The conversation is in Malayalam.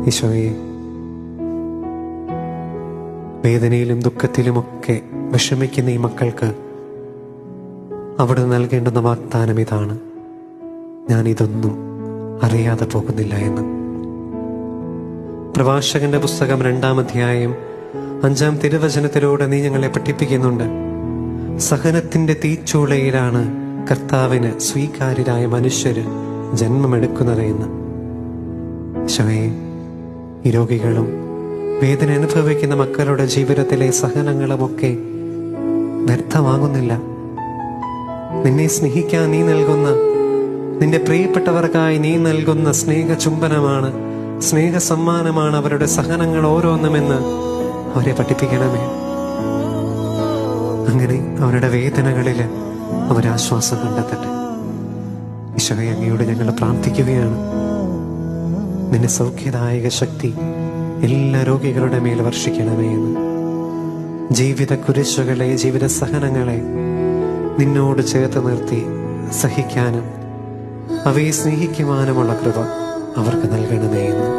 ഈശോയെ, വേദനയിലും ദുഃഖത്തിലുമൊക്കെ വിഷമിക്കുന്ന ഈ മക്കൾക്ക് അവിടെ നൽകേണ്ടുന്ന വാഗ്ദാനം ഇതാണ്: ഞാനിതൊന്നും അറിയാതെ പോകുന്നില്ല എന്ന്. പ്രഭാഷകന്റെ പുസ്തകം 2-ാം അധ്യായം 5-ാം തിരുവചനത്തിലൂടെ നീ ഞങ്ങളെ പഠിപ്പിക്കുന്നുണ്ട്. സഹനത്തിന്റെ തീച്ചൂളയിലാണ് കർത്താവിന് സ്വീകാര്യരായ മനുഷ്യര് ജന്മമെടുക്കുന്നത് എന്ന്. ഈശോയെ, ഈ രോഗികളും വേദന അനുഭവിക്കുന്ന മക്കളുടെ ജീവിതത്തിലെ സഹനങ്ങളുമൊക്കെ വ്യർത്ഥമാകുന്നില്ല. നിന്നെ സ്നേഹിക്കാൻ നീ നൽകുന്ന, നിന്റെ പ്രിയപ്പെട്ടവർക്കായി നീ നൽകുന്ന സ്നേഹചുംബനമാണ്, സ്നേഹസമ്മാനമാണ് അവരുടെ സഹനങ്ങൾ ഓരോന്നുമെന്ന് അവരെ പഠിപ്പിക്കണമേ. അങ്ങനെ അവരുടെ വേദനകളിൽ അവരാശ്വാസം കണ്ടെത്തട്ടെ. ഈശോയെ, അങ്ങയോട് ഞങ്ങൾ പ്രാർത്ഥിക്കുകയാണ്. നിന്റെ സൗഖ്യദായക ശക്തി എല്ലാ രോഗികളുടെ മേൽ വർഷിക്കണമേ എന്ന്. ജീവിത കുരിശുകളെ, ജീവിത സഹനങ്ങളെ നിന്നോട് ചേർത്ത് നിർത്തി സഹിക്കാനും അവയെ സ്നേഹിക്കുവാനുമുള്ള കൃപ അവർക്ക് നൽകണമേ എന്ന്.